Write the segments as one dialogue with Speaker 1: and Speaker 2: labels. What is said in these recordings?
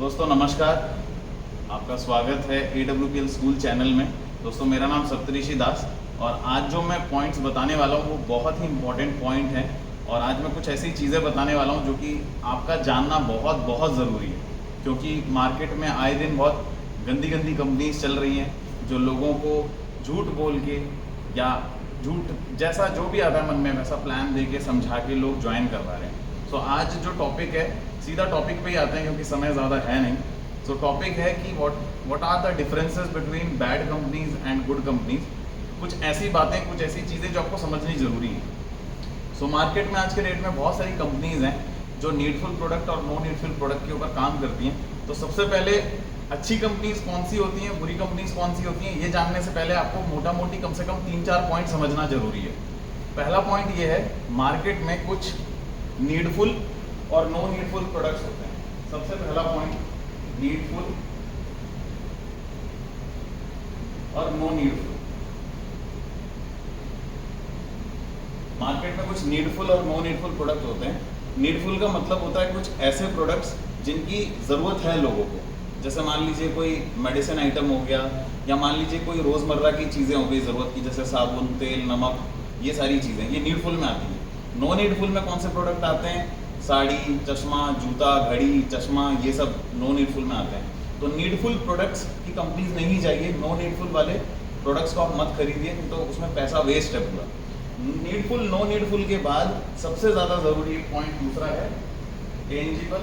Speaker 1: दोस्तों नमस्कार, आपका स्वागत है AWPL स्कूल चैनल में। दोस्तों मेरा नाम सप्तऋषि दास और आज जो मैं पॉइंट्स बताने वाला हूँ वो बहुत ही इम्पोर्टेंट पॉइंट है। और आज मैं कुछ ऐसी चीज़ें बताने वाला हूँ जो कि आपका जानना बहुत बहुत ज़रूरी है, क्योंकि मार्केट में आए दिन बहुत गंदी गंदी कंपनीज चल रही हैं जो लोगों को झूठ बोल के या झूठ जैसा जो भी आता है मन में वैसा प्लान दे के समझा के लोग ज्वाइन करवा रहे हैं। सो आज जो टॉपिक है, सीधा टॉपिक पे ही आते हैं क्योंकि समय ज़्यादा है नहीं। सो टॉपिक है कि what are the differences between bad companies and good companies. कुछ ऐसी बातें, कुछ ऐसी चीज़ें जो आपको समझनी ज़रूरी है। सो मार्केट में आज के डेट में बहुत सारी कंपनीज हैं जो नीडफुल प्रोडक्ट और नो नीडफुल प्रोडक्ट के ऊपर काम करती हैं। तो सबसे पहले अच्छी कंपनीज कौन सी होती हैं, बुरी कंपनीज कौन सी होती हैं, ये जानने से पहले आपको मोटा मोटी कम से कम 3-4 पॉइंट समझना जरूरी है। पहला पॉइंट ये है, मार्केट में कुछ नीडफुल और नो नीडफुल प्रोडक्ट्स होते हैं। सबसे पहला पॉइंट, नीडफुल और नो नीडफुल। मार्केट में कुछ नीडफुल और नो नीडफुल प्रोडक्ट होते हैं। नीडफुल का मतलब होता है कुछ ऐसे प्रोडक्ट्स जिनकी ज़रूरत है लोगों को, जैसे मान लीजिए कोई मेडिसिन आइटम हो गया, या मान लीजिए कोई रोज़मर्रा की चीज़ें हो गई ज़रूरत की, जैसे साबुन, तेल, नमक, ये सारी चीज़ें ये नीडफुल में आती हैं। नो नीडफुल में कौन से प्रोडक्ट आते हैं? साड़ी, चश्मा, जूता, घड़ी, चश्मा, ये सब नो नीडफुल में आते हैं। तो नीडफुल प्रोडक्ट्स की कंपनीज नहीं चाहिए, नो नीडफुल वाले प्रोडक्ट्स को आप मत खरीदिए, तो उसमें पैसा वेस्ट है पूरा। नीडफुल, नो नीडफुल के बाद सबसे ज़्यादा ज़रूरी पॉइंट दूसरा है, टेंजिबल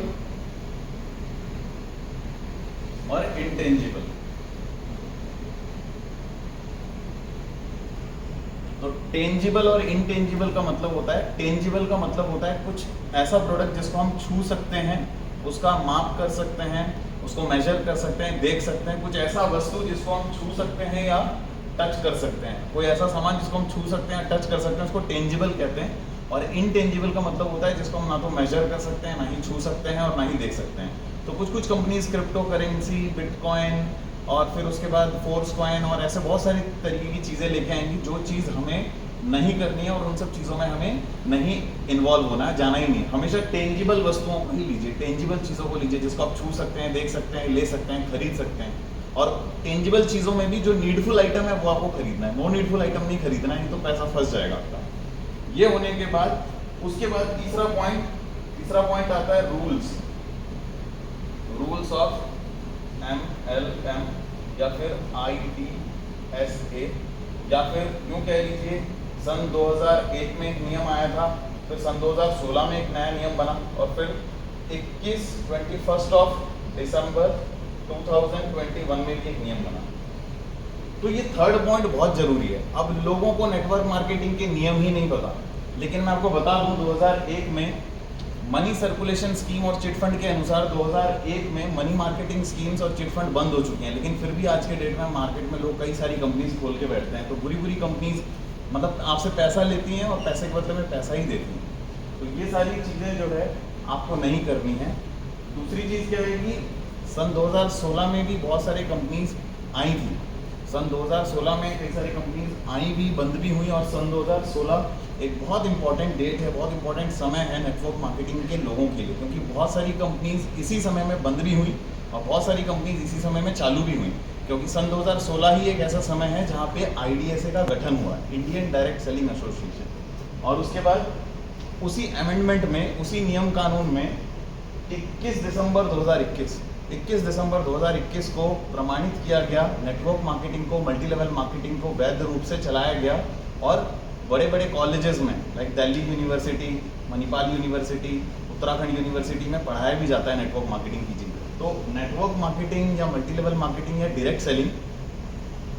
Speaker 1: और इंटेंजिबल। तो टेंजिबल और इंटेंजिबल का मतलब होता है, टेंजिबल का मतलब होता है कुछ ऐसा प्रोडक्ट जिसको हम छू सकते हैं, उसका माप कर सकते हैं, उसको मेजर कर सकते हैं, देख सकते हैं। कुछ ऐसा वस्तु जिसको हम छू सकते हैं या टच कर सकते हैं, कोई ऐसा सामान जिसको हम छू सकते हैं, टच कर सकते हैं, उसको टेंजिबल कहते हैं। और इनटेंजिबल का मतलब होता है जिसको हम ना तो मेजर कर सकते हैं, ना ही छू सकते हैं और ना ही देख सकते हैं। तो कुछ कुछ कंपनीज क्रिप्टो करेंसी, बिटकॉइन और फिर उसके बाद फोर्स कॉइन और ऐसे बहुत सारी तरीके की चीज़ें लेके आएंगी जो चीज़ हमें नहीं करनी है और उन सब चीज़ों में हमें नहीं इन्वॉल्व होना है, जाना ही नहीं। हमेशा टेंजिबल वस्तुओं को ही लीजिए, टेंजिबल चीज़ों को लीजिए जिसको आप छू सकते हैं, देख सकते हैं, ले सकते हैं, खरीद सकते हैं। और टेंजिबल चीज़ों में भी जो नीडफुल आइटम है वो आपको खरीदना है, नो नीडफुल आइटम नहीं खरीदना है, नहीं तो पैसा फंस जाएगा आपका। ये होने के बाद उसके बाद तीसरा पॉइंट आता है रूल्स ऑफ MLM या फिर ITSA, या फिर यूँ कह लीजिए सन 2001 में एक नियम आया था, फिर सन 2016 में एक नया नियम बना और फिर 21 दिसंबर 2021 में भी एक नियम बना। तो ये थर्ड पॉइंट बहुत जरूरी है। अब लोगों को नेटवर्क मार्केटिंग के नियम ही नहीं पता, लेकिन मैं आपको बता दूं 2001 में मनी सर्कुलेशन स्कीम और चिटफंड के अनुसार 2001 में मनी मार्केटिंग स्कीम्स और चिटफंड बंद हो चुके हैं, लेकिन फिर भी आज के डेट में मार्केट में लोग कई सारी कंपनीज खोल के बैठते हैं। तो बुरी कंपनीज मतलब आपसे पैसा लेती हैं और पैसे के बदले में पैसा ही देती हैं। तो ये सारी चीज़ें जो है आपको नहीं करनी है। दूसरी चीज़ क्या है कि सन 2016 में भी बहुत सारी कंपनीज आई थी। सन 2016 में कई सारी कंपनीज आई भी, बंद भी हुई। और सन 2016 एक बहुत इंपॉर्टेंट डेट है, बहुत इंपॉर्टेंट समय है नेटवर्क मार्केटिंग के लोगों के लिए, क्योंकि बहुत सारी कंपनीज इसी समय में बंद भी हुई और बहुत सारी कंपनीज इसी समय में चालू भी हुई, क्योंकि सन 2016 ही एक ऐसा समय है जहाँ पे IDSA का गठन हुआ, इंडियन डायरेक्ट सेलिंग एसोसिएशन। और उसके बाद उसी अमेंडमेंट में, उसी नियम कानून में 21 दिसंबर 2021 को प्रमाणित किया गया नेटवर्क मार्केटिंग को, मल्टी लेवल मार्केटिंग को वैध रूप से चलाया गया। और बड़े बड़े कॉलेजेस में like Delhi university, Manipal university, Uttarakhand university में पढ़ाया भी जाता है नेटवर्क मार्केटिंग की चीज़ें। तो नेटवर्क मार्केटिंग या मल्टी लेवल मार्केटिंग या डायरेक्ट सेलिंग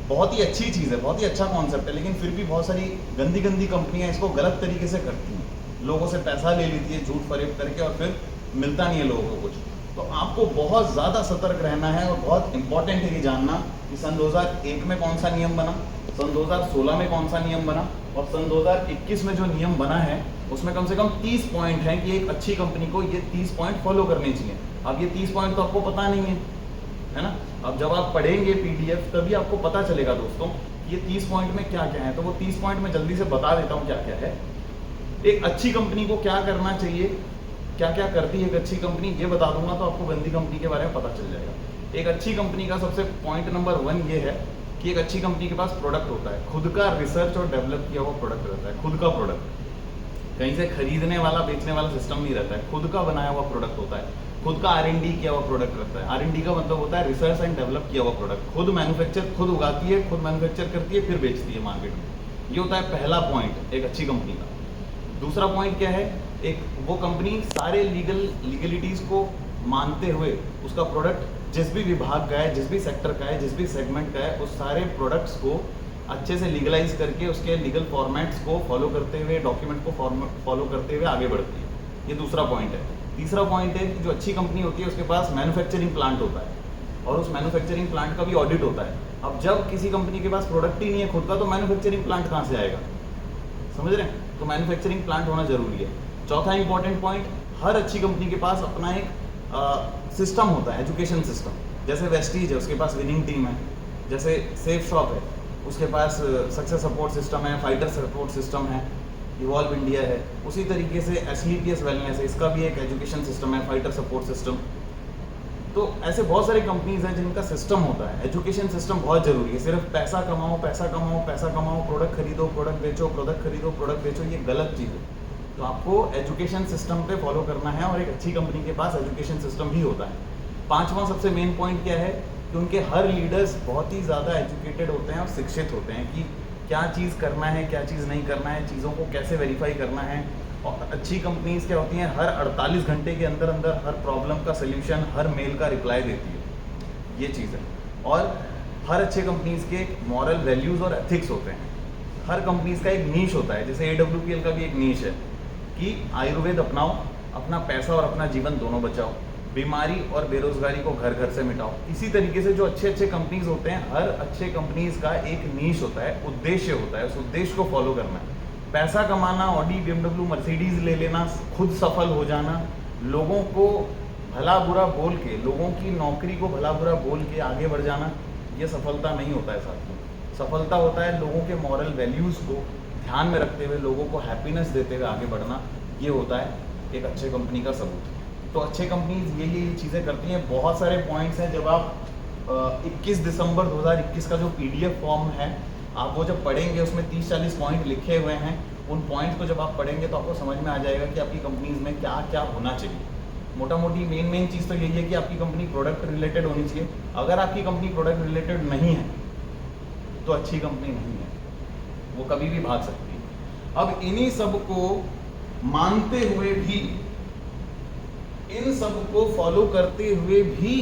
Speaker 1: बहुत ही अच्छी चीज़ है, बहुत ही अच्छा कॉन्सेप्ट है, लेकिन फिर भी बहुत सारी गंदी गंदी कंपनियां इसको गलत तरीके से करती हैं, लोगों से पैसा ले लेती है झूठ फरेब करके और फिर मिलता नहीं है लोगों को कुछ। तो आपको बहुत ज़्यादा सतर्क रहना है और बहुत इंपॉर्टेंट है ये जानना कि सन 2001 में कौन सा नियम बना, सन 2016 में कौन सा नियम बना और सन 2021 में जो नियम बना है उसमें कम से कम 30 पॉइंट हैं कि एक अच्छी कंपनी को ये 30 पॉइंट फॉलो करने चाहिए। अब ये 30 पॉइंट तो आपको पता नहीं है ना। अब जब आप पढ़ेंगे PDF तभी आपको पता चलेगा दोस्तों ये 30 पॉइंट में क्या क्या है। तो वो 30 पॉइंट में जल्दी से बता देता हूँ क्या क्या है। एक अच्छी कंपनी को क्या करना चाहिए क्या क्या करती है एक अच्छी कंपनी ये बता दूंगा तो आपको गंदी कंपनी के बारे में पता चल जाएगा। एक अच्छी कंपनी का सबसे पॉइंट नंबर 1 ये है कि एक अच्छी कंपनी के पास प्रोडक्ट होता है, खुद का रिसर्च और डेवलप किया हुआ प्रोडक्ट रहता है, खुद का प्रोडक्ट, कहीं से खरीदने वाला बेचने वाला सिस्टम नहीं रहता है, खुद का बनाया हुआ प्रोडक्ट होता है, खुद का R&D किया हुआ प्रोडक्ट रहता है। R&D का मतलब होता है रिसर्च एंड डेवलप किया हुआ प्रोडक्ट, खुद मैन्युफैक्चर, खुद उगाती है, खुद मैन्युफैक्चर करती है, फिर बेचती है मार्केट में। ये होता है पहला पॉइंट एक अच्छी कंपनी का। दूसरा पॉइंट क्या है, एक वो कंपनी सारे लीगलिटीज़ को मानते हुए उसका प्रोडक्ट जिस भी विभाग का है, जिस भी सेक्टर का है, जिस भी सेगमेंट का है, उस सारे प्रोडक्ट्स को अच्छे से लीगलाइज करके उसके लीगल फॉर्मेट्स को फॉलो करते हुए, डॉक्यूमेंट को फॉलो करते हुए आगे बढ़ती है। ये दूसरा पॉइंट है। तीसरा पॉइंट है कि जो अच्छी कंपनी होती है उसके पास मैन्युफैक्चरिंग प्लांट होता है और उस मैन्युफैक्चरिंग प्लांट का भी ऑडिट होता है। अब जब किसी कंपनी के पास प्रोडक्ट ही नहीं है खुद का तो मैन्युफैक्चरिंग प्लांट कहाँ से आएगा, समझ रहे हैं? तो मैन्युफैक्चरिंग प्लांट होना जरूरी है। चौथा इंपॉर्टेंट पॉइंट, हर अच्छी कंपनी के पास अपना एक सिस्टम होता है, एजुकेशन सिस्टम। जैसे वेस्टीज है उसके पास विनिंग टीम है, जैसे सेफ शॉप है उसके पास सक्सेस सपोर्ट सिस्टम है, फाइटर सपोर्ट सिस्टम है, इवॉल्व इंडिया है। उसी तरीके से SLPS वेलनेस है, इसका भी एक एजुकेशन सिस्टम है, फाइटर सपोर्ट सिस्टम। तो ऐसे बहुत सारी कंपनीज हैं जिनका सिस्टम होता है। एजुकेशन सिस्टम बहुत जरूरी है। सिर्फ पैसा कमाओ पैसा कमाओ पैसा कमाओ, प्रोडक्ट खरीदो प्रोडक्ट बेचो, प्रोडक्ट खरीदो प्रोडक्ट बेचो, ये गलत चीज़ है। तो आपको एजुकेशन सिस्टम पे फॉलो करना है और एक अच्छी कंपनी के पास एजुकेशन सिस्टम भी होता है। पांचवा सबसे मेन पॉइंट क्या है कि उनके हर लीडर्स बहुत ही ज़्यादा एजुकेटेड होते हैं और शिक्षित होते हैं कि क्या चीज़ करना है, क्या चीज़ नहीं करना है, चीज़ों को कैसे वेरीफाई करना है। और अच्छी कंपनीज क्या होती हैं, हर 48 घंटे के अंदर अंदर हर प्रॉब्लम का सोल्यूशन, हर मेल का रिप्लाई देती है, ये चीज़ है। और हर अच्छे कंपनीज के मॉरल वैल्यूज़ और एथिक्स होते हैं। हर कंपनीज का एक नीश होता है, जैसे AWPL का भी एक नीश है कि आयुर्वेद अपनाओ, अपना पैसा और अपना जीवन दोनों बचाओ, बीमारी और बेरोजगारी को घर घर से मिटाओ। इसी तरीके से जो अच्छे अच्छे कंपनीज होते हैं, हर अच्छे कंपनीज का एक नीश होता है, उद्देश्य होता है, उस उद्देश्य को फॉलो करना है। पैसा कमाना, ऑडी, BMW, मर्सिडीज ले लेना, खुद सफल हो जाना, लोगों को भला बुरा बोल के, लोगों की नौकरी को भला बुरा बोल के आगे बढ़ जाना, ये सफलता नहीं होता है साथियों। सफलता होता है लोगों के मॉरल वैल्यूज़ को ध्यान में रखते हुए, लोगों को हैप्पीनेस देते हुए आगे बढ़ना, ये होता है एक अच्छे कंपनी का सबूत। तो अच्छे कंपनीज ये चीज़ें करती हैं। बहुत सारे पॉइंट्स हैं। जब आप 21 दिसंबर 2021 का जो PDF फॉर्म है आप वो जब पढ़ेंगे, उसमें 30-40 पॉइंट लिखे हुए हैं। उन पॉइंट्स को जब आप पढ़ेंगे तो आपको समझ में आ जाएगा कि आपकी कंपनीज में क्या क्या होना चाहिए। मोटा मोटी मेन चीज़ तो यही है कि आपकी कंपनी प्रोडक्ट रिलेटेड होनी चाहिए। अगर आपकी कंपनी प्रोडक्ट रिलेटेड नहीं है तो अच्छी कंपनी नहीं है, वो कभी भी भाग सकती है। अब इन्हीं सब को मानते हुए भी, इन सब को फॉलो करते हुए भी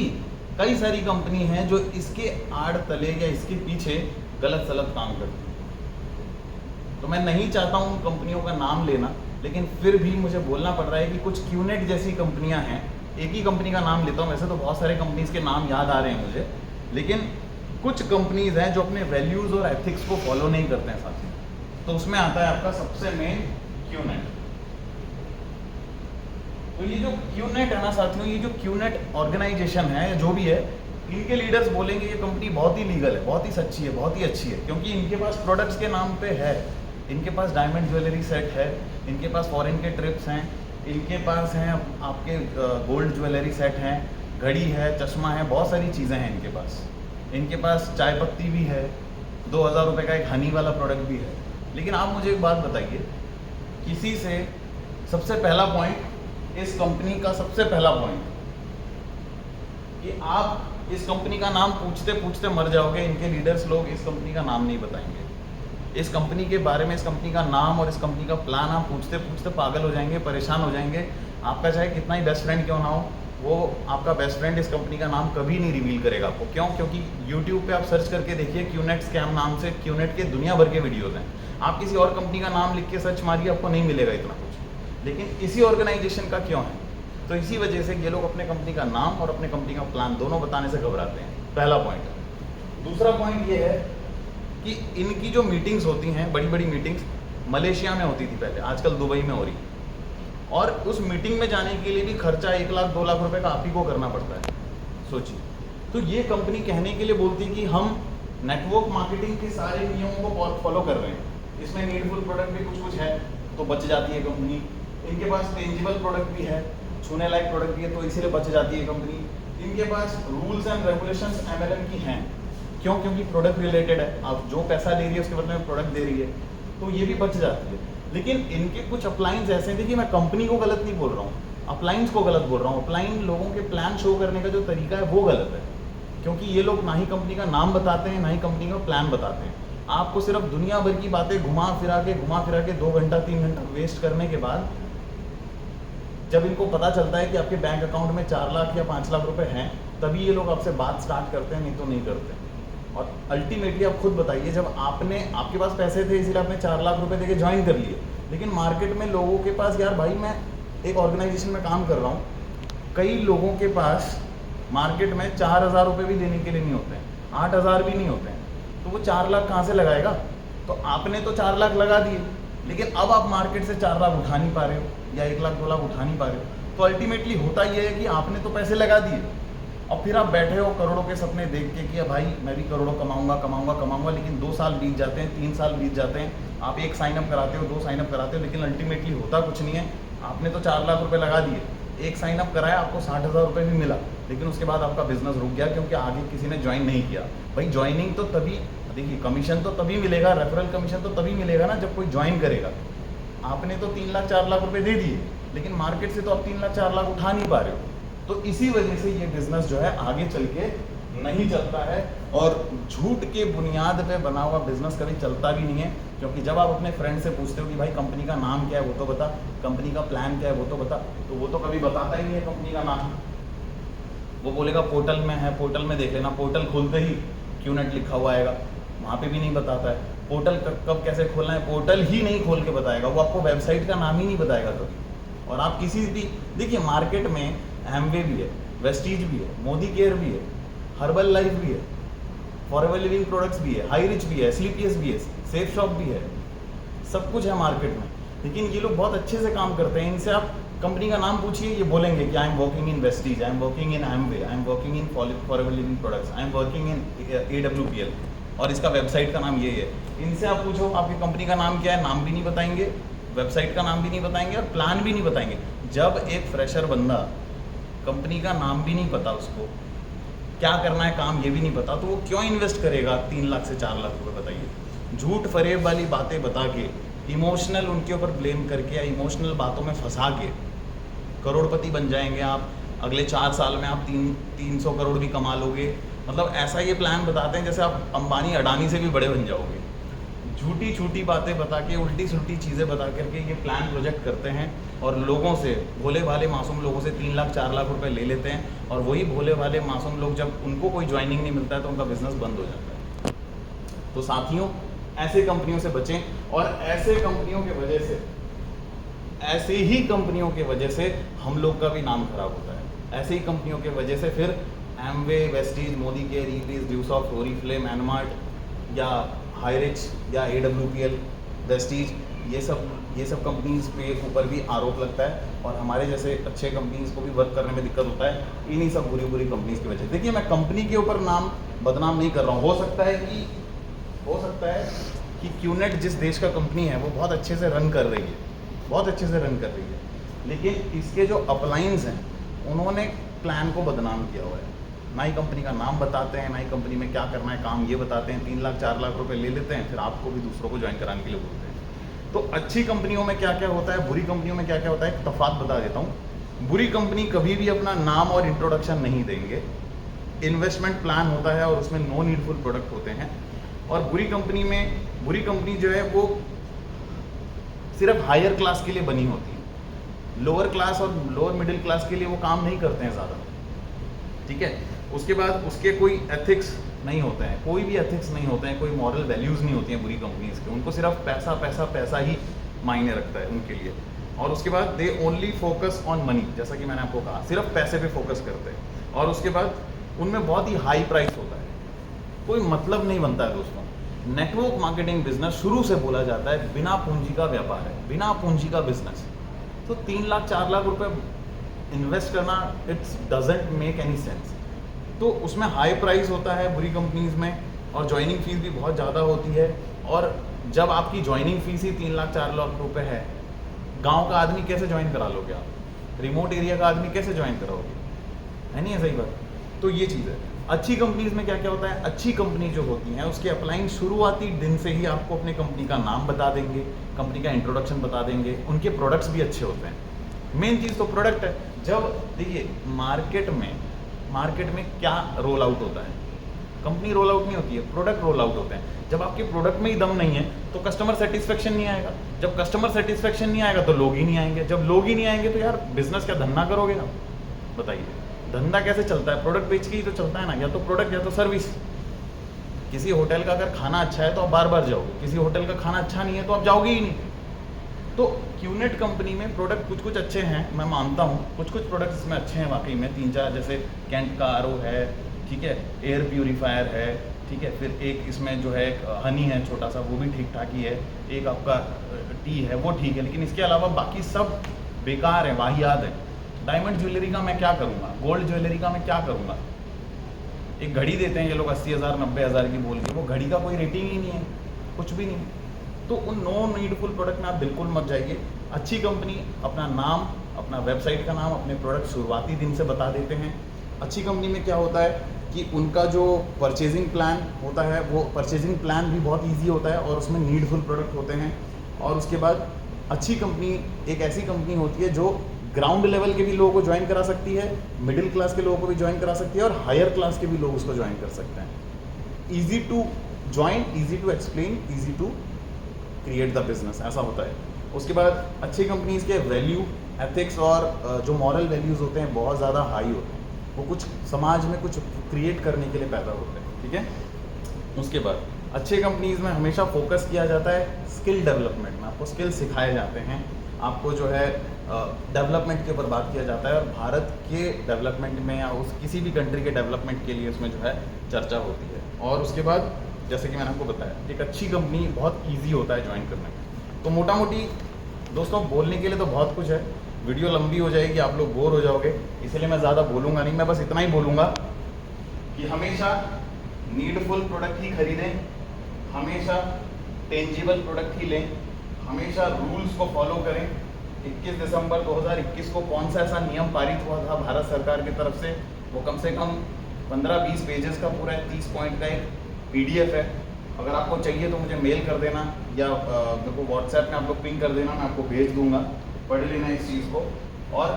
Speaker 1: कई सारी कंपनी हैं जो इसके आड़ तले या इसके पीछे गलत सलत काम करती हैं। तो मैं नहीं चाहता हूं उन कंपनियों का नाम लेना, लेकिन फिर भी मुझे बोलना पड़ रहा है कि कुछ क्यूनेट जैसी कंपनियां हैं। एक ही कंपनी का नाम लेता हूं, वैसे तो बहुत सारे कंपनीज के नाम याद आ रहे हैं मुझे, लेकिन कुछ कंपनीज हैं जो अपने वैल्यूज़ और एथिक्स को फॉलो नहीं करते हैं साथियों। तो उसमें आता है आपका सबसे मेन क्यूनेट। तो ये जो क्यूनेट है ना साथियों, ये जो क्यूनेट ऑर्गेनाइजेशन है, जो भी है, इनके लीडर्स बोलेंगे ये कंपनी बहुत ही लीगल है, बहुत ही सच्ची है, बहुत ही अच्छी है, क्योंकि इनके पास प्रोडक्ट्स के नाम पे है, इनके पास डायमंड ज्वेलरी सेट है, इनके पास फॉरेन के ट्रिप्स हैं, इनके पास हैं आपके गोल्ड ज्वेलरी सेट हैं, घड़ी है, चश्मा है, बहुत सारी चीज़ें हैं इनके पास। इनके पास चाय पत्ती भी है, 2000 रुपये का एक हनी वाला प्रोडक्ट भी है। लेकिन आप मुझे एक बात बताइए, किसी से सबसे पहला पॉइंट, इस कंपनी का सबसे पहला पॉइंट कि आप इस कंपनी का नाम पूछते पूछते मर जाओगे। इनके लीडर्स लोग इस कंपनी का नाम नहीं बताएंगे। इस कंपनी के बारे में, इस कंपनी का नाम और इस कंपनी का प्लान आप पूछते पूछते पागल हो जाएंगे, परेशान हो जाएंगे। आपका चाहे कितना ही बेस्ट फ्रेंड क्यों ना हो, वो आपका बेस्ट फ्रेंड इस कंपनी का नाम कभी नहीं रिवील करेगा आपको। क्यों? क्योंकि यूट्यूब पे आप सर्च करके देखिए, क्यूनेट स्कैम नाम से क्यूनेट के दुनिया भर के वीडियोज़ हैं। आप किसी और कंपनी का नाम लिख के सर्च मारिए, आपको नहीं मिलेगा इतना कुछ। लेकिन इसी ऑर्गेनाइजेशन का क्यों है? तो इसी वजह से ये लोग अपने कंपनी का नाम और अपने कंपनी का प्लान दोनों बताने से घबराते हैं। पहला पॉइंट। दूसरा पॉइंट ये है कि इनकी जो मीटिंग्स होती हैं, बड़ी बड़ी मीटिंग्स मलेशिया में होती थी पहले, आजकल दुबई में हो रही है। और उस मीटिंग में जाने के लिए भी खर्चा 1 लाख 2 लाख रुपए का आप ही को करना पड़ता है, सोचिए। तो ये कंपनी कहने के लिए बोलती है कि हम नेटवर्क मार्केटिंग के सारे नियमों को फॉलो कर रहे हैं, इसमें नीडफुल प्रोडक्ट भी कुछ कुछ है तो बच जाती है कंपनी। इनके पास टेंजिबल प्रोडक्ट भी है, छूने लायक प्रोडक्ट भी है, तो इसीलिए बच जाती है कंपनी। इनके पास रूल्स एंड रेगुलेशंस MLM की हैं, क्यों? क्योंकि प्रोडक्ट रिलेटेड है, आप जो पैसा ले रही है उसके बदले में प्रोडक्ट दे रही है, तो ये भी बच जाती है। लेकिन इनके कुछ अपलाइंस ऐसे हैं, देखिए मैं कंपनी को गलत नहीं बोल रहा हूँ, अपलाइंस को गलत बोल रहा हूँ। अपलाइन लोगों के प्लान शो करने का जो तरीका है वो गलत है, क्योंकि ये लोग ना ही कंपनी का नाम बताते हैं, ना ही कंपनी का प्लान बताते हैं। आपको सिर्फ दुनिया भर की बातें घुमा फिरा के 2 घंटा 3 घंटा वेस्ट करने के बाद जब इनको पता चलता है कि आपके बैंक अकाउंट में 4 लाख या 5 लाख रुपए हैं, तभी ये लोग आपसे बात स्टार्ट करते हैं, नहीं तो नहीं करते। और अल्टीमेटली आप खुद बताइए, जब आपके पास पैसे थे इसीलिए आपने 4 लाख रुपए देके ज्वाइन कर लिए, लेकिन मार्केट में लोगों के पास, यार भाई मैं एक ऑर्गेनाइजेशन में काम कर रहा हूँ, कई लोगों के पास मार्केट में 4,000 रुपये भी देने के लिए नहीं होते हैं, 8,000 भी नहीं होते हैं, तो वो 4 लाख कहाँ से लगाएगा? तो आपने तो 4 लाख लगा दिए, लेकिन अब आप मार्केट से 4 लाख उठा नहीं पा रहे हो या 1 लाख 2 लाख उठा नहीं पा रहे हो। तो अल्टीमेटली होता ये है कि आपने तो पैसे लगा दिए, अब फिर आप बैठे हो करोड़ों के सपने देख के कि भाई मैं भी करोड़ों कमाऊंगा, लेकिन 2 साल बीत जाते हैं, 3 साल बीत जाते हैं, आप 1 साइन अप कराते हो, 2 साइन अप कराते हो, लेकिन अल्टीमेटली होता कुछ नहीं है। आपने तो 4 लाख रुपए लगा दिए, 1 साइन अप कराया, आपको 60,000 रुपये भी मिला, लेकिन उसके बाद आपका बिजनेस रुक गया क्योंकि आगे किसी ने ज्वाइन नहीं किया। भाई ज्वाइनिंग तो तभी, देखिए कमीशन तो तभी मिलेगा, रेफरल कमीशन तो तभी मिलेगा ना जब कोई ज्वाइन करेगा। आपने तो 3 लाख 4 लाख रुपए दे दिए, लेकिन मार्केट से तो आप 3 लाख 4 लाख उठा नहीं पा रहे हो। तो इसी वजह से ये बिजनेस जो है आगे चल के नहीं चलता है, और झूठ के बुनियाद पे बना हुआ बिजनेस कभी चलता भी नहीं है। क्योंकि जब आप अपने फ्रेंड से पूछते हो कि भाई कंपनी का नाम क्या है वो तो बता, कंपनी का प्लान क्या है वो तो बता, तो वो तो कभी बताता ही नहीं है कंपनी का नाम। वो बोलेगा पोर्टल में है, पोर्टल में देख लेना, पोर्टल खोलते ही QNET लिखा हुआ आएगा, वहाँ पे भी नहीं बताता है। पोर्टल कब कैसे खोलना है, पोर्टल ही नहीं खोल के बताएगा, वो आपको वेबसाइट का नाम ही नहीं बताएगा कभी। और आप किसी भी, देखिए मार्केट में एमवे भी है, वेस्टीज भी है, मोदी केयर भी है, हर्बल लाइफ भी है, फॉरएवर लिविंग प्रोडक्ट्स भी है, हाई रिच भी है, स्लीपियस भी है, सेफ शॉप भी है, सब कुछ है मार्केट में। लेकिन ये लोग बहुत अच्छे से काम करते हैं। इनसे आप कंपनी का नाम पूछिए, ये बोलेंगे कि I am working in Vestige, I am working in Amway, I am working in forever living products, I am working in AWPL, और इसका वेबसाइट का नाम ये है। इनसे आप पूछो आपकी कंपनी का नाम क्या है, नाम भी नहीं बताएंगे, वेबसाइट का नाम भी नहीं बताएंगे, और प्लान भी नहीं बताएंगे। जब एक फ्रेशर बंदा, कंपनी का नाम भी नहीं पता, उसको क्या करना है काम ये भी नहीं पता, तो वो क्यों इन्वेस्ट करेगा 3 लाख से 4 लाख रुपए? बताइए। झूठ फरेब वाली बातें बता के, इमोशनल उनके ऊपर ब्लेम करके या इमोशनल बातों में फंसा के करोड़पति बन जाएंगे आप। अगले 4 साल में आप 300 करोड़ भी कमा लोगे। मतलब ऐसा ये प्लान बताते हैं जैसे आप अंबानी अडानी से भी बड़े बन जाओगे। झूठी छूटी बातें बता के, उल्टी सुल्टी चीज़ें बता करके ये प्लान प्रोजेक्ट करते हैं, और लोगों से, भोले भाले मासूम लोगों से 3 लाख 4 लाख रुपए ले लेते हैं। और वही भोले भाले मासूम लोग, जब उनको कोई ज्वाइनिंग नहीं मिलता है तो उनका बिजनेस बंद हो जाता है। तो साथियों, ऐसे कंपनियों से बचें, और ऐसे कंपनियों की वजह से, ऐसे ही कंपनियों की वजह से हम लोग का भी नाम खराब होता है। ऐसे ही कंपनियों की वजह से फिर एमवे, वेस्टीज, मोदी केयर, ईपीज, ड्यूसॉफ्ट, ओरिफ्लेम, एनमार्ट या हाईरिच या AWPL, वेस्टीज, ये सब कंपनीज पे ऊपर भी आरोप लगता है, और हमारे जैसे अच्छे कंपनीज को भी वर्क करने में दिक्कत होता है इन्हीं सब बुरी कंपनीज की वजह से। देखिए, मैं कंपनी के ऊपर नाम बदनाम नहीं कर रहा हूँ। हो सकता है कि QNET जिस देश का कंपनी है वो बहुत अच्छे से रन कर रही है, बहुत अच्छे से रन कर रही है, लेकिन इसके जो अपलाइंस हैं उन्होंने प्लान को बदनाम किया हुआ है। ना ही कंपनी का नाम बताते हैं, ना ही कंपनी में क्या करना है काम ये बताते हैं। 3 लाख 4 लाख रुपए ले लेते हैं, फिर आपको भी दूसरों को ज्वाइन कराने के लिए बोलते हैं। तो अच्छी कंपनियों में क्या क्या होता है, बुरी कंपनियों में क्या क्या होता है, तफात बता देता हूँ। बुरी कंपनी कभी भी अपना नाम और इंट्रोडक्शन नहीं देंगे, इन्वेस्टमेंट प्लान होता है और उसमें नो नीडफुल प्रोडक्ट होते हैं। और बुरी कंपनी जो है वो सिर्फ हायर क्लास के लिए बनी होती है, लोअर क्लास और लोअर मिडिल क्लास के लिए वो काम नहीं करते हैं ज़्यादा, ठीक है। उसके बाद उसके कोई एथिक्स नहीं होते हैं, कोई भी एथिक्स नहीं होते हैं, कोई मॉरल वैल्यूज़ नहीं होती हैं बुरी कंपनीज़ के। उनको सिर्फ पैसा पैसा पैसा ही मायने रखता है उनके लिए। और उसके बाद they only focus on money, जैसा कि मैंने आपको कहा, सिर्फ पैसे पे फोकस करते हैं। और उसके बाद उनमें बहुत ही हाई प्राइस होता है, कोई मतलब नहीं बनता है दोस्तों। नेटवर्क मार्केटिंग बिजनेस शुरू से बोला जाता है बिना पूंजी का व्यापार है, बिना पूंजी का बिजनेस। तो 3 लाख 4 लाख रुपए इन्वेस्ट करना, it's doesn't make any sense. तो उसमें हाई प्राइस होता है बुरी कंपनीज में, और ज्वाइनिंग फीस भी बहुत ज़्यादा होती है। और जब आपकी ज्वाइनिंग फीस ही 3 लाख 4 लाख रुपए है, गांव का आदमी कैसे ज्वाइन करा लोगे आप? रिमोट एरिया का आदमी कैसे ज्वाइन कराओगे, है नहीं है सही बात। तो ये चीज़ है। अच्छी कंपनीज में क्या क्या होता है, अच्छी कंपनी जो होती हैं उसके अप्लाइंग शुरुआती दिन से ही आपको अपने कंपनी का नाम बता देंगे, कंपनी का इंट्रोडक्शन बता देंगे, उनके प्रोडक्ट्स भी अच्छे होते हैं। मेन चीज़ तो प्रोडक्ट है। जब देखिए मार्केट में क्या रोल आउट होता है, कंपनी रोल आउट नहीं होती है, प्रोडक्ट रोल आउट होते हैं। जब आपके प्रोडक्ट में ही दम नहीं है तो कस्टमर सेटिस्फेक्शन नहीं आएगा, जब कस्टमर सेटिस्फेक्शन नहीं आएगा तो लोग ही नहीं आएंगे, जब लोग ही नहीं आएंगे तो यार बिजनेस क्या धंधा करोगे आप, बताइए धंधा कैसे चलता है, प्रोडक्ट बेच के ही तो चलता है ना, या तो प्रोडक्ट या तो सर्विस। किसी होटल का अगर खाना अच्छा है तो आप बार बार जाओगे, किसी होटल का खाना अच्छा नहीं है तो आप जाओगे ही नहीं। तो क्यूनेट कंपनी में प्रोडक्ट कुछ कुछ अच्छे हैं, मैं मानता हूँ कुछ कुछ प्रोडक्ट्स इसमें अच्छे हैं वाकई में, 3-4 जैसे कैंट का आरओ है, ठीक है, एयर प्यूरीफायर है, ठीक है, फिर एक इसमें जो है एक हनी है छोटा सा, वो भी ठीक ठाक ही है, एक आपका टी है वो ठीक है, लेकिन इसके अलावा बाकी सब बेकार है, वाहियात है। डायमंड ज्वेलरी का मैं क्या करूँगा, गोल्ड ज्वेलरी का मैं क्या करूँगा। एक घड़ी देते हैं ये लोग 80,000 90,000 की बोल के, वो घड़ी का कोई रेटिंग ही नहीं है, कुछ भी नहीं। तो उन नो नीडफुल प्रोडक्ट में आप बिल्कुल मत जाइए। अच्छी कंपनी अपना नाम, अपना वेबसाइट का नाम, अपने प्रोडक्ट शुरुआती दिन से बता देते हैं। अच्छी कंपनी में क्या होता है कि उनका जो परचेजिंग प्लान होता है वो परचेजिंग प्लान भी बहुत ईजी होता है और उसमें नीडफुल प्रोडक्ट होते हैं। और उसके बाद अच्छी कंपनी एक ऐसी कंपनी होती है जो ग्राउंड लेवल के भी लोगों को ज्वाइन करा सकती है, मिडिल क्लास के लोगों को भी ज्वाइन करा सकती है और हायर क्लास के भी लोग उसको ज्वाइन कर सकते हैं। Easy to join, easy to explain, easy to create the business, ऐसा होता है। उसके बाद अच्छी कंपनीज के वैल्यू, एथिक्स और जो मॉरल वैल्यूज़ होते हैं बहुत ज़्यादा हाई होते हैं, वो कुछ समाज में कुछ क्रिएट करने के लिए पैदा होते हैं, ठीक है। उसके बाद अच्छे कंपनीज में हमेशा फोकस किया जाता है स्किल डेवलपमेंट में, आपको स्किल सिखाए जाते हैं, आपको जो है डेवलपमेंट के ऊपर बात किया जाता है और भारत के डेवलपमेंट में या उस किसी भी कंट्री के डेवलपमेंट के लिए उसमें जो है चर्चा होती है। और उसके बाद जैसे कि मैंने आपको बताया, एक अच्छी कंपनी बहुत ईजी होता है ज्वाइन करने में। तो मोटा मोटी दोस्तों बोलने के लिए तो बहुत कुछ है, वीडियो लंबी हो जाएगी, आप लोग बोर हो जाओगे, इसलिए मैं ज़्यादा बोलूँगा नहीं। मैं बस इतना ही बोलूँगा कि हमेशा नीडफुल प्रोडक्ट ही खरीदें, हमेशा टेंजिबल प्रोडक्ट ही लें, हमेशा रूल्स को फॉलो करें। 21 दिसंबर 2021 को कौन सा ऐसा नियम पारित हुआ था भारत सरकार की तरफ से, वो कम से कम 15-20 पेजेस का पूरा 30 पॉइंट का एक PDF है। अगर आपको चाहिए तो मुझे मेल कर देना या मेरे को व्हाट्सएप में आप लोग पिंग कर देना, मैं आपको भेज दूंगा, पढ़ लेना इस चीज़ को। और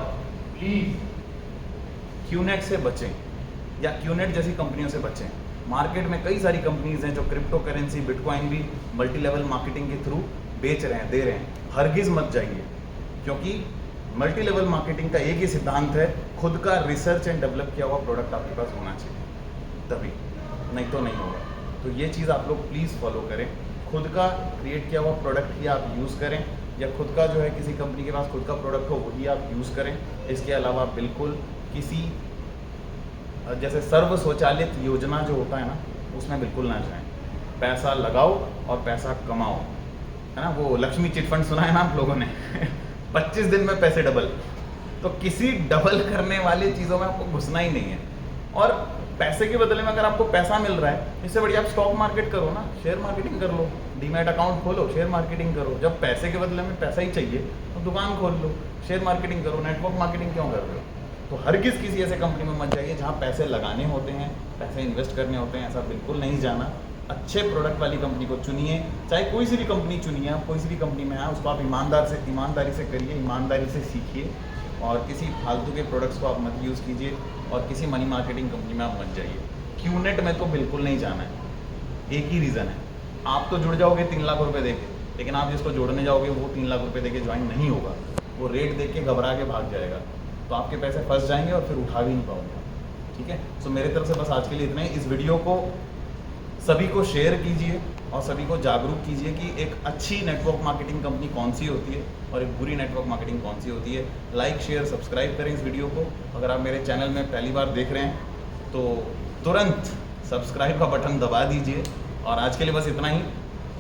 Speaker 1: प्लीज़ क्यूनेट से बचें या क्यूनेट जैसी कंपनियों से बचें। मार्केट में कई सारी कंपनीज हैं जो क्रिप्टो करेंसी, बिटकॉइन भी मल्टी लेवल मार्केटिंग के थ्रू बेच रहे हैं, दे रहे हैं। हरगिज़ मत जाइए, क्योंकि मल्टी लेवल मार्केटिंग का एक ही सिद्धांत है, खुद का रिसर्च एंड डेवलप किया हुआ प्रोडक्ट आपके पास होना चाहिए, तभी, नहीं तो नहीं होगा। तो ये चीज़ आप लोग प्लीज़ फॉलो करें, खुद का क्रिएट किया हुआ प्रोडक्ट ही आप यूज़ करें, या खुद का जो है किसी कंपनी के पास खुद का प्रोडक्ट हो वही आप यूज़ करें। इसके अलावा बिल्कुल किसी जैसे सर्व स्वचालित योजना जो होता है ना, उसमें बिल्कुल ना जाएं। पैसा लगाओ और पैसा कमाओ, है ना, वो लक्ष्मी चिटफंड सुना है ना आप लोगों ने 25 दिन में पैसे डबल। तो किसी डबल करने वाली चीज़ों में आपको घुसना ही नहीं है। और पैसे के बदले में अगर आपको पैसा मिल रहा है, इससे बढ़िया आप स्टॉक मार्केट करो ना, शेयर मार्केटिंग कर लो, डीमैट अकाउंट खोलो, शेयर मार्केटिंग करो। जब पैसे के बदले में पैसा ही चाहिए तो दुकान खोल लो, शेयर मार्केटिंग करो, नेटवर्क मार्केटिंग क्यों कर रहे हो। तो हरगिज़ किसी ऐसे कंपनी में मत जाइए जहाँ पैसे लगाने होते हैं, पैसे इन्वेस्ट करने होते हैं, ऐसा बिल्कुल नहीं जाना। अच्छे प्रोडक्ट वाली कंपनी को चुनिए, चाहे कोई सी भी कंपनी चुनिए, आप कोई सी भी कंपनी में आए उसको आप ईमानदारी से करिए, ईमानदारी से सीखिए, और किसी फालतू के प्रोडक्ट्स को आप मत यूज़ कीजिए, और किसी मनी मार्केटिंग कंपनी में आप मत जाइए। क्यूनेट में तो बिल्कुल नहीं जाना है। एक ही रीज़न है, आप तो जुड़ जाओगे 3 लाख रुपए देके, लेकिन आप जिसको जोड़ने जाओगे वो 3 लाख रुपए देके ज्वाइन नहीं होगा, वो रेट देख के घबरा के भाग जाएगा, तो आपके पैसे फंस जाएंगे और फिर उठा भी नहीं पाओगे। ठीक है, सो मेरी तरफ से बस आज के लिए इतना ही। इस वीडियो को सभी को शेयर कीजिए और सभी को जागरूक कीजिए कि एक अच्छी नेटवर्क मार्केटिंग कंपनी कौन सी होती है और एक बुरी नेटवर्क मार्केटिंग कौन सी होती है। लाइक, शेयर, सब्सक्राइब करें इस वीडियो को। अगर आप मेरे चैनल में पहली बार देख रहे हैं तो तुरंत सब्सक्राइब का बटन दबा दीजिए। और आज के लिए बस इतना ही।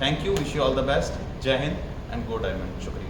Speaker 1: Thank you, wish you all the best. Jai Hind and go diamond. शुक्रिया।